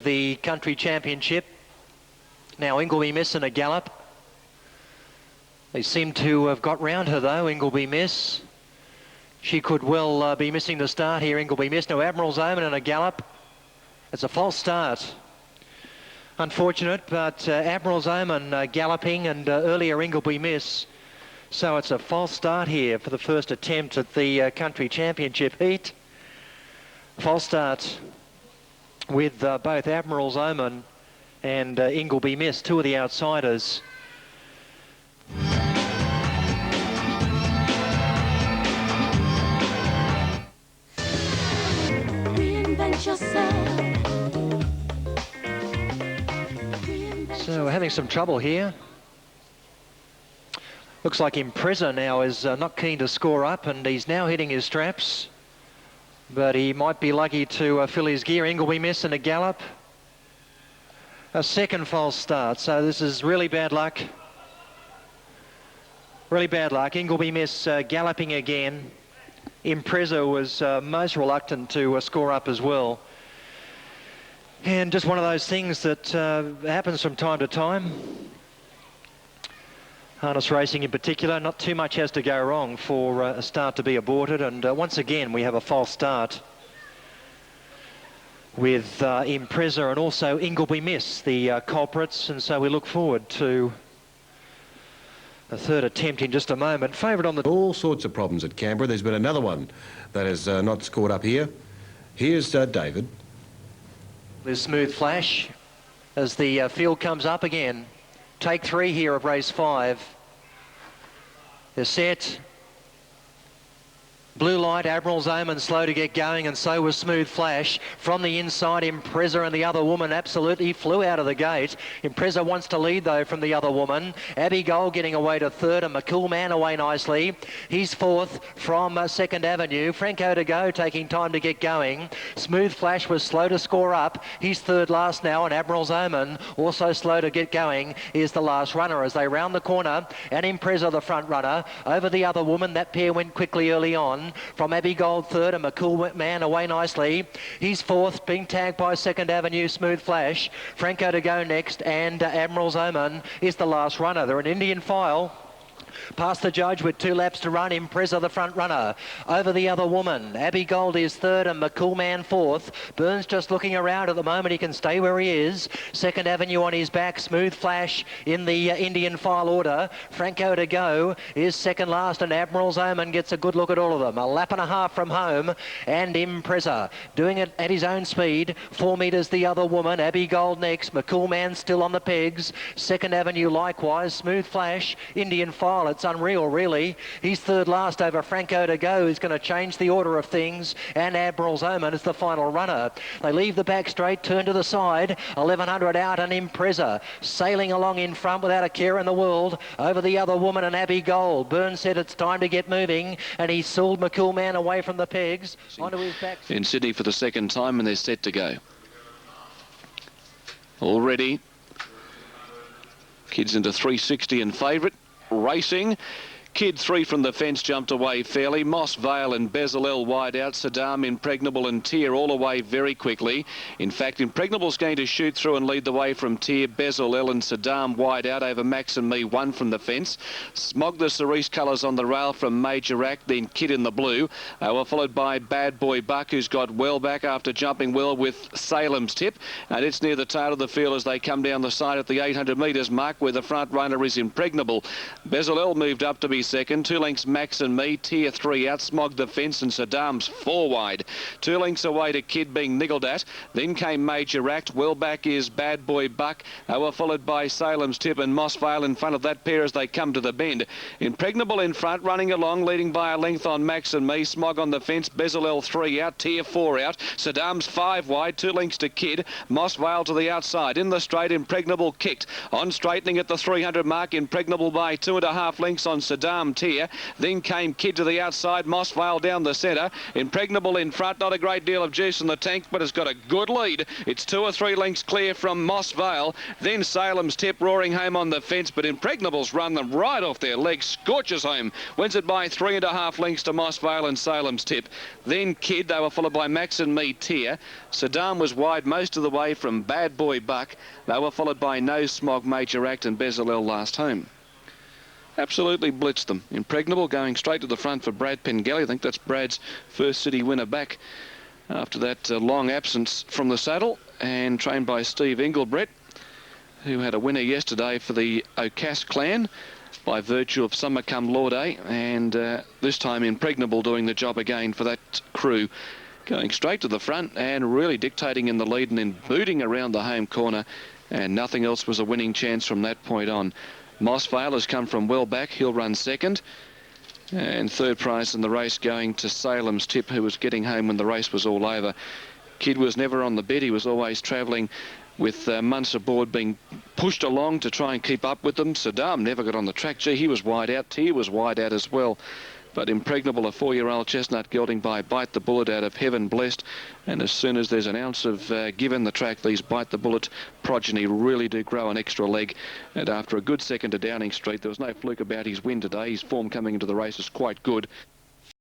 The country championship. Now Ingleby Miss in a gallop. They seem to have got round her though, Ingleby Miss. She could well be missing the start here, Ingleby Miss. Now Admiral's Omen in a gallop. It's a false start. Unfortunate, but Admiral's Omen galloping and earlier Ingleby Miss. So it's a false start here for the first attempt at the country championship heat. False start with both Admiral's Omen and Ingleby Miss, two of the outsiders. Reinvent yourself. So we're having some trouble here. Looks like Impreza now is not keen to score up, and he's now hitting his straps. But he might be lucky to fill his gear. Ingleby Miss in a gallop. A second false start, so this is really bad luck. Really bad luck. Ingleby Miss galloping again. Impreza was most reluctant to score up as well. And just one of those things that happens from time to time. Harness racing in particular, not too much has to go wrong for a start to be aborted, and once again we have a false start with Impreza and also Ingleby Miss, the culprits, and so we look forward to a third attempt in just a moment. Favourite on the... All sorts of problems at Canberra. There's been another one that has not scored up here. Here's David. There's Smooth Flash as the field comes up again. Take three here of race 5. They're set. Blue light, Admiral's Omen slow to get going, and so was Smooth Flash. From the inside, Impreza and the other woman absolutely flew out of the gate. Impreza wants to lead though from the other woman. Abby Gold getting away to third, and McCool Man away nicely. He's fourth from 2nd Avenue. Franco to go, taking time to get going. Smooth Flash was slow to score up. He's third last now, and Admiral's Omen also slow to get going is the last runner as they round the corner, and Impreza the front runner over the other woman. That pair went quickly early on. From Abby Gold third, and McCool Man away nicely. He's fourth, being tagged by 2nd Avenue, Smooth Flash. Franco to go next, and Admiral's Omen is the last runner. They're an Indian file. Past the judge with 2 laps to run. Impreza the front runner. Over the other woman. Abby Gold is third and McCool Man fourth. Burns just looking around at the moment. He can stay where he is. 2nd Avenue on his back. Smooth Flash in the Indian file order. Franco to go is second last, and Admiral's Omen gets a good look at all of them. A lap and a half from home, and Impreza doing it at his own speed. 4 metres the other woman. Abby Gold next. McCool Man still on the pegs. 2nd Avenue likewise. Smooth Flash. Indian file. It's unreal, really. He's third last over Franco to go. He's going to change the order of things, and Admiral's Omen is the final runner. They leave the back straight, turn to the side. 1100 out, and Impreza sailing along in front without a care in the world over the other woman and Abby Gold. Burns said it's time to get moving, and he sooled McCool Man away from the pegs onto his back. In Sydney for the second time, and they're set to go. Already, kids into 360 and favourite. Racing. Kid 3 from the fence jumped away fairly. Moss Vale and Bezalel wide out. Saddam, Impregnable and Tier all away very quickly. In fact, Impregnable's going to shoot through and lead the way from Tier. Bezalel and Saddam wide out over Max and Me, 1 from the fence. Smog the Cerise colours on the rail from Major Act, then Kid in the blue. Were followed by Bad Boy Buck, who's got well back after jumping well with Salem's Tip. And it's near the tail of the field as they come down the side at the 800 metres mark, where the front runner is Impregnable. Bezalel moved up to be second. 2 lengths Max and Me. Tier 3 out. Smog the fence, and Saddam's 4 wide. 2 lengths away to Kid being niggled at. Then came Major Act. Well back is Bad Boy Buck. Were followed by Salem's Tip and Moss Vale in front of that pair as they come to the bend. Impregnable in front, running along, leading by a length on Max and Me. Smog on the fence. Bezalel 3 out. Tier 4 out. Saddam's 5 wide. 2 lengths to Kid. Moss Vale to the outside. In the straight, Impregnable kicked. On straightening at the 300 mark. Impregnable by 2.5 lengths on Saddam. Saddam Tier. Then came Kid to the outside, Mossvale down the centre. Impregnable in front, not a great deal of juice in the tank, but it's got a good lead. It's 2 or 3 lengths clear from Mossvale. Then Salem's Tip roaring home on the fence, but Impregnable's run them right off their legs, scorches home. Wins it by 3.5 lengths to Mossvale and Salem's Tip. Then Kid, they were followed by Max and Me Tier. Saddam was wide most of the way from Bad Boy Buck. They were followed by No Smog, Major Act and Bezalel last home. Absolutely blitzed them. Impregnable going straight to the front for Brad Pengelly. I think that's Brad's first city winner back after that long absence from the saddle, and trained by Steve Engelbrett, who had a winner yesterday for the Ocass clan by virtue of Summer Come Law Day, and this time Impregnable doing the job again for that crew. Going straight to the front and really dictating in the lead and then booting around the home corner, and nothing else was a winning chance from that point on. Mossvale has come from well back. He'll run second. And third prize in the race going to Salem's Tip, who was getting home when the race was all over. Kid was never on the bed. He was always travelling with months aboard, being pushed along to try and keep up with them. Saddam never got on the track. Gee, he was wide out. Tier was wide out as well. But Impregnable, a 4-year-old chestnut gelding by Bite the Bullet out of Heaven Blessed. And as soon as there's an ounce of give in the track, these Bite the Bullet progeny really do grow an extra leg. And after a good second to Downing Street, there was no fluke about his win today. His form coming into the race is quite good.